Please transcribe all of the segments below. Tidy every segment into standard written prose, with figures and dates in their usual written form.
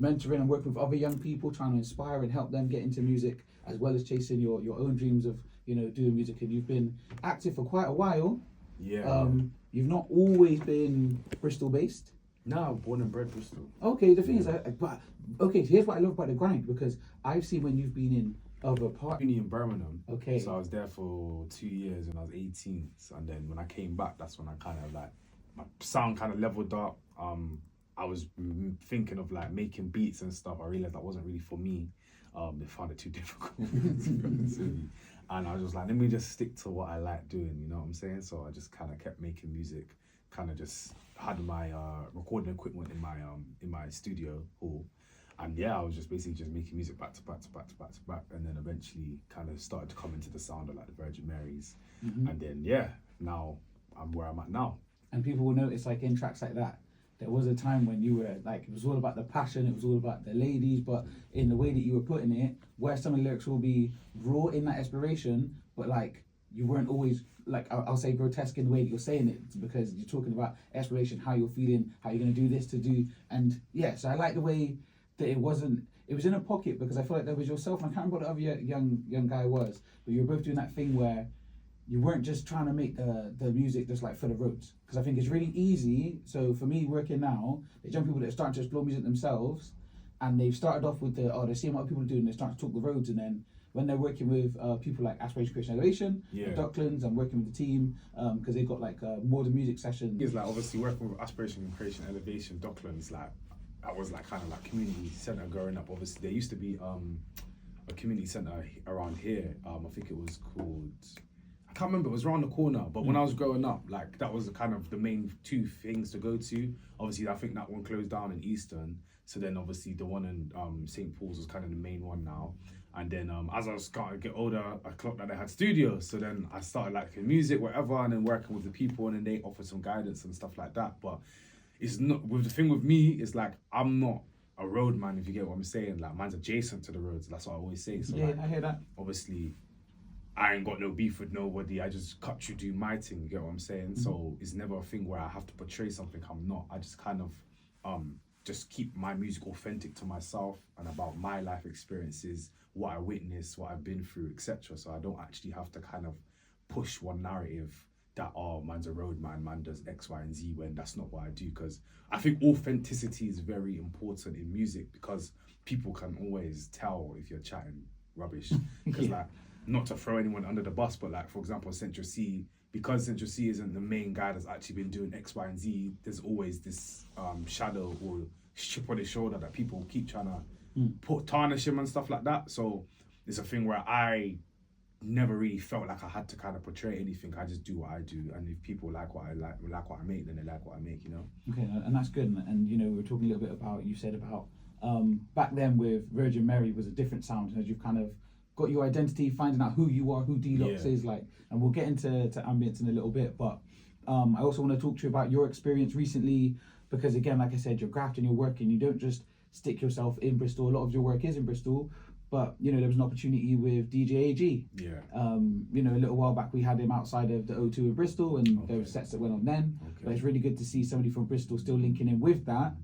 mentoring and working with other young people, trying to inspire and help them get into music, as well as chasing your own dreams of, you know, doing music. And you've been active for quite a while. Yeah. You've not always been Bristol based. No, born and bred Bristol. Okay, the thing is, but okay, here's what I love about the grind, because I've seen when you've been in other parts. Uni in Birmingham. Okay. So I was there for 2 years when I was 18. And then when I came back, that's when I kind of like, my sound kind of leveled up. I was thinking of like making beats and stuff. I realized that wasn't really for me. They found it too difficult, to be honest with you. And I was just like, let me just stick to what I like doing, you know what I'm saying? So I just kind of kept making music, kind of just had my recording equipment in my studio hall. And yeah, I was just basically just making music back to back to back to back to back. And then eventually kind of started to come into the sound of like the Virgin Marys. And then yeah, now I'm where I'm at now. And people will notice, like, in tracks like that, there was a time when you were like, it was all about the passion, it was all about the ladies, but in the way that you were putting it, where some of the lyrics will be raw in that inspiration, but like you weren't always like, I'll say grotesque in the way that you're saying it, because you're talking about exploration, how you're feeling, how you're going to do this to do. And yeah, so I like the way that it was in a pocket, because I feel like there was yourself, and I can't remember what the other young guy was, but you were both doing that thing where you weren't just trying to make the music just like for the roads. Because I think it's really easy. So for me, working now, there's young people that are starting to explore music themselves, and they've started off with they're seeing what people are doing, they start to talk the roads, and then when they're working with people like Aspiration Creation Elevation, Docklands, and working with the team, because they've got like more the music sessions. It's like obviously working with Aspiration Creation Elevation, Docklands, like that was like kind of like community centre growing up. Obviously there used to be a community centre around here. I think it was called, I can't remember, it was around the corner, but when I was growing up, like that was kind of the main two things to go to. Obviously I think that one closed down in Eastern, so then obviously the one in St. Paul's was kind of the main one now. And then as I was starting to get older, I clocked that they had studios, so then I started liking music, whatever, and then working with the people, and then they offered some guidance and stuff like that. But it's not, with the thing with me, is like I'm not a road man, if you get what I'm saying. Like mine's adjacent to the roads, that's what I always say. So yeah, like, I hear that. Obviously I ain't got no beef with nobody. I just cut you, do my thing. You get what I'm saying? So it's never a thing where I have to portray something I'm not. I just kind of just keep my music authentic to myself and about my life experiences, what I witnessed, what I've been through, etc. So I don't actually have to kind of push one narrative that, oh, man's a road man does X, Y, and Z, when that's not what I do. Because I think authenticity is very important in music, because people can always tell if you're chatting rubbish. Because like, not to throw anyone under the bus, but like, for example, Central C, because Central C isn't the main guy that's actually been doing X, Y, and Z, there's always this shadow or chip on his shoulder that people keep trying to put tarnish him and stuff like that. So it's a thing where I never really felt like I had to kind of portray anything. I just do what I do, and if people like what I like what I make, then they like what I make, you know. Okay, and that's good. And you know, we were talking a little bit about, you said about back then with Virgin Mary was a different sound, as you've kind of got your identity, finding out who you are, who Delocx is, like, and we'll get into ambience in a little bit. But I also want to talk to you about your experience recently, because again, like I said, you're grafting, you're working, you don't just stick yourself in Bristol. A lot of your work is in Bristol, but you know, there was an opportunity with DJ AG. Yeah. You know, a little while back we had him outside of the O2 in Bristol, and there were sets that went on then. But it's really good to see somebody from Bristol still linking in with that.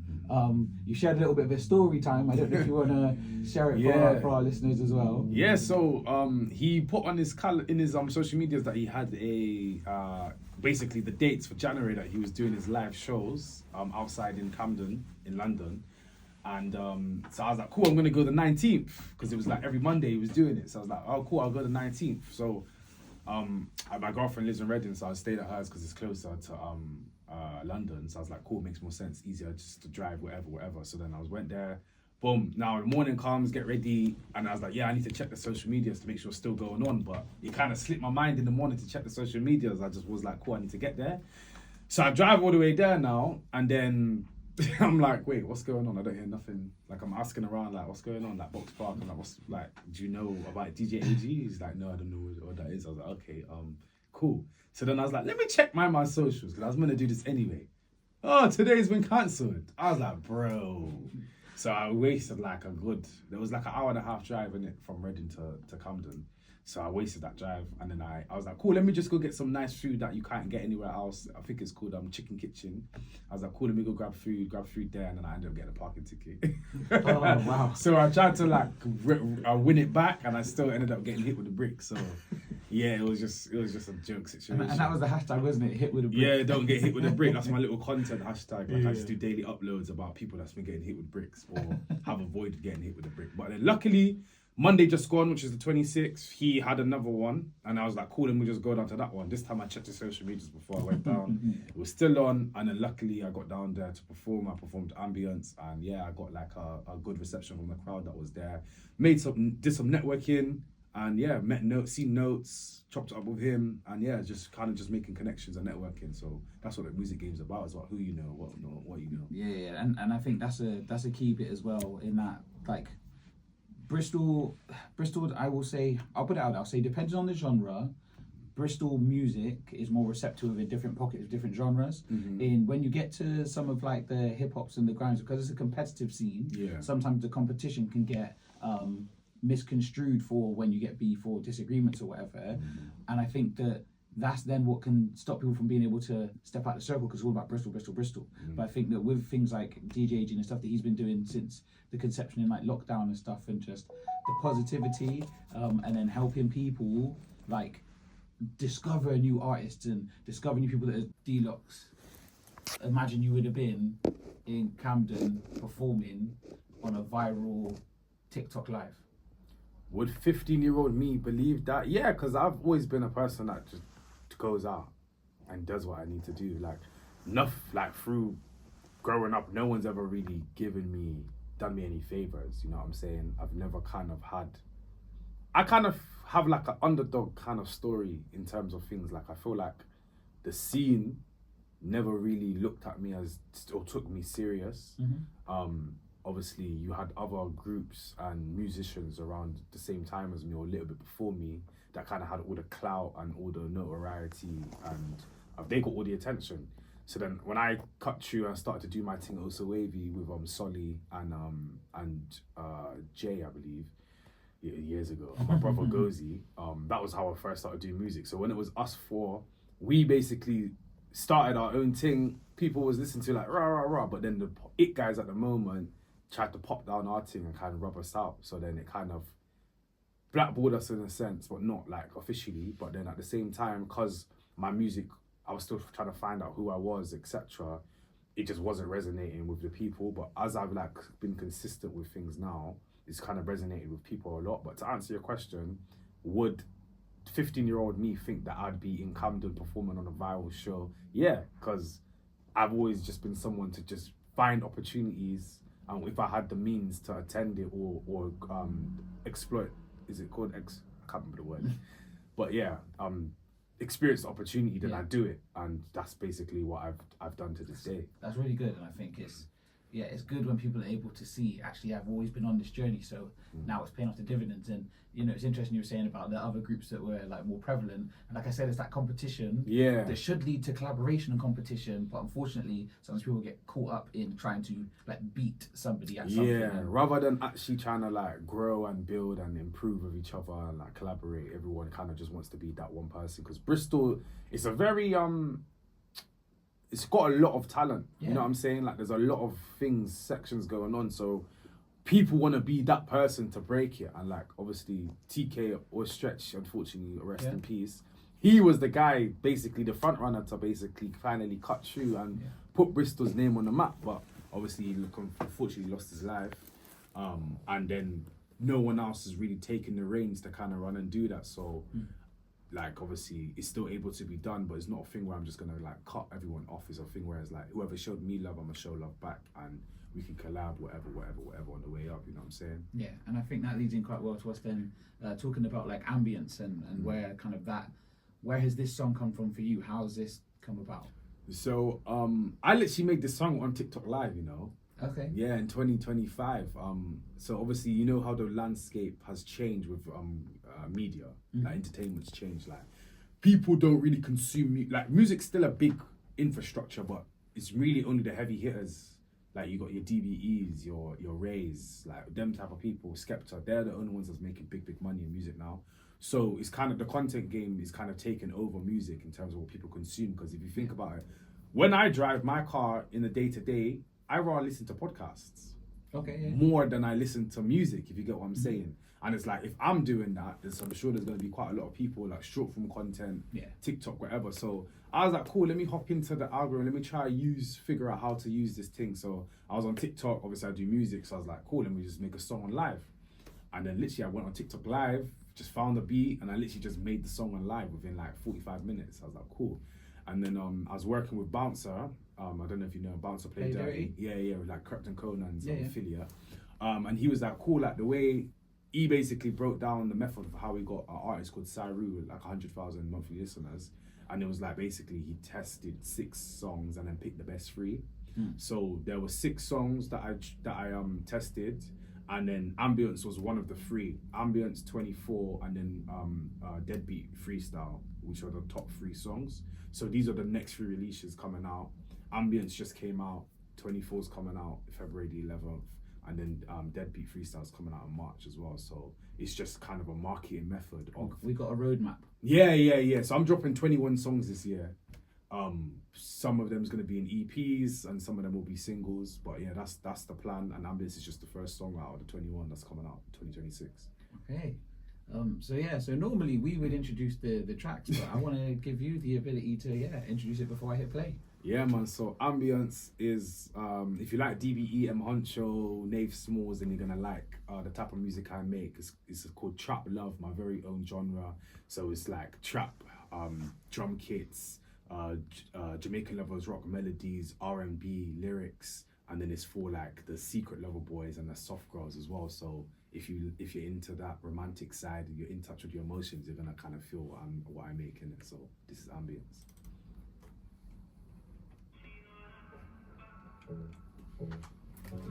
You shared a little bit of a story time. I don't know if you want to share it for our listeners as well. Yeah, so he put on his social medias that he had a basically the dates for January that he was doing his live shows outside in Camden in London. And so I was like, cool, I'm gonna go the 19th, because it was like every Monday he was doing it. So I was like, oh cool, I'll go the 19th. So my girlfriend lives in Reading, so I stayed at hers because it's closer to London. So I was like, cool, makes more sense, easier just to drive, whatever. So then went there, boom. Now the morning comes, get ready, and I was like, yeah, I need to check the social medias to make sure it's still going on. But it kind of slipped my mind in the morning to check the social medias. I just was like, cool, I need to get there. So I drive all the way there now, and then I'm like, wait, what's going on? I don't hear nothing. Like, I'm asking around, like, what's going on? Like, Box Park, I'm like, what's, like, do you know about DJ AG? He's like, no, I don't know what that is. I was like, okay, cool. So then I was like, let me check my socials, because I was going to do this anyway. Oh, today's been cancelled. I was like, bro. So I wasted like there was like an hour and a half drive in it from Reading to Camden. So I wasted that drive, and then I was like, cool, let me just go get some nice food that you can't get anywhere else. I think it's called Chicken Kitchen. I was like, cool, let me go grab food there, and then I ended up getting a parking ticket. Oh, wow. So I tried to like win it back, and I still ended up getting hit with a brick. So yeah, it was just a joke situation. And that was the hashtag, wasn't it? Hit with a brick. Yeah, don't get hit with a brick. That's my little content hashtag. Like I just do daily uploads about people that's been getting hit with bricks or have avoided getting hit with a brick. But then luckily, Monday just gone, which is the 26th, he had another one, and I was like, cool, then we just go down to that one. This time I checked the social medias before I went down. It was still on, and then luckily I got down there to perform. I performed ambience, and yeah, I got like a good reception from the crowd that was there. Did some networking, and yeah, seen notes, chopped it up with him, and yeah, just making connections and networking. So that's what the music game's about, is about who you know, what you know. Yeah, and I think that's a key bit as well, in that, like, Bristol, I will say, I'll put it out there, I'll say, depending on the genre, Bristol music is more receptive in different pockets of different genres. In when you get to some of like the hip hops and the grinds, because it's a competitive scene, sometimes the competition can get misconstrued for when you get beef or disagreements or whatever. And I think that's then what can stop people from being able to step out the circle, because it's all about Bristol. But I think that with things like DJing and stuff that he's been doing since the conception in like lockdown and stuff, and just the positivity, and then helping people like discover new artists and discover new people that are Delocx. Imagine you would have been in Camden performing on a viral TikTok live. Would 15-year-old me believe that? Yeah, because I've always been a person that just goes out and does what I need to do. Through growing up, no one's ever really done me any favors. You know what I'm saying? I've never I kind of have like an underdog kind of story in terms of things. Like I feel like the scene never really looked at me or took me serious. Obviously, you had other groups and musicians around the same time as me, or a little bit before me, that kind of had all the clout and all the notoriety, and they got all the attention. So then when I cut through and started to do my thing also wavy with Solly and Jay, I believe, years ago, and my brother Gozi, that was how I first started doing music. So when it was us four, we basically started our own thing. People was listening to like rah rah rah, but then the it guys at the moment tried to pop down our thing and kind of rub us out. So then it kind of blackballed us in a sense, but not like officially. But then at the same time, because my music, I was still trying to find out who I was, etc. It just wasn't resonating with the people. But as I've like been consistent with things now, it's kind of resonated with people a lot. But to answer your question, would 15-year-old me think that I'd be in Camden performing on a viral show? Yeah, because I've always just been someone to just find opportunities, and if I had the means to attend it or exploit, is it called I can't remember the word, but yeah, experience the opportunity, then I do it, and that's basically what I've done to this day. That's really good, and I think it's good when people are able to see, actually, I've always been on this journey, so now it's paying off the dividends. And you know, it's interesting you were saying about the other groups that were like more prevalent, and like I said, it's that competition that should lead to collaboration and competition, but unfortunately sometimes people get caught up in trying to like beat somebody at something, rather than actually trying to like grow and build and improve with each other and like collaborate. Everyone kind of just wants to be that one person, because Bristol is a very it's got a lot of talent. You know what I'm saying? Like there's a lot of sections going on, so people want to be that person to break it. And like obviously TK or Stretch, unfortunately, rest in peace, he was the guy, basically the front runner to basically finally cut through and put Bristol's name on the map. But obviously he unfortunately lost his life, and then no one else has really taken the reins to kind of run and do that. So like obviously it's still able to be done, but it's not a thing where I'm just gonna like cut everyone off. It's a thing where it's like whoever showed me love, I'm gonna show love back, and we can collab whatever on the way up. You know what I'm saying? Yeah, and I think that leads in quite well to us then talking about like ambience and where kind of where has this song come from for you? How has this come about? So I literally made this song on TikTok Live, you know. Okay. Yeah, in 2025. So obviously you know how the landscape has changed with media, like entertainment's changed. Like people don't really consume like music's still a big infrastructure, but it's really only the heavy hitters Like you got your DBEs, your Rays, like them type of people, Skepta, they're the only ones that's making big money in music now. So it's kind of, the content game is kind of taking over music in terms of what people consume. Because if you think about it, when I drive my car in the day-to-day, I rather listen to podcasts more than I listen to music, if you get what I'm saying. And it's like, if I'm doing that, I'm sure there's going to be quite a lot of people like short form content, TikTok, whatever. So I was like, cool, let me hop into the algorithm, let me figure out how to use this thing. So I was on TikTok, obviously I do music, so I was like, cool, let me just make a song on live. And then literally I went on TikTok live, just found a beat, and I literally just made the song on live within like 45 minutes. I was like, cool. And then I was working with Bouncer. I don't know if you know Bouncer, Play Dirty. Yeah, with like Krypton Conan's affiliate. And he was like, cool, like the way he basically broke down the method of how we got an artist called Saru with like 100,000 monthly listeners. And it was like, basically he tested 6 songs and then picked the best 3. So there were 6 songs that I tested, and then Ambience was one of the 3. Ambience, 24, and then Deadbeat Freestyle, which are the top 3 songs. So these are the next 3 releases coming out. Ambience just came out, 24's coming out February the 11th, and then Deadbeat Freestyle's coming out in March as well. So it's just kind of a marketing method of... We got a roadmap. Yeah. So I'm dropping 21 songs this year. Some of them is going to be in EPs and some of them will be singles, but yeah, that's the plan. And Ambience is just the first song out of the 21 that's coming out 2026. Okay. So normally we would introduce the tracks, but I want to give you the ability to introduce it before I hit play. Yeah, man. So Ambience is, if you like DBE, M Huncho, Nave Smalls, then you're gonna like the type of music I make. It's called Trap Love, my very own genre. So it's like trap, drum kits, Jamaican lovers, rock melodies, R&B lyrics, and then it's for like the secret lover boys and the soft girls as well. So if you're into that romantic side, you're in touch with your emotions, you're gonna kind of feel what I make in it. So this is Ambience.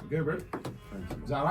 Good, bro. Thank you. Is that all right?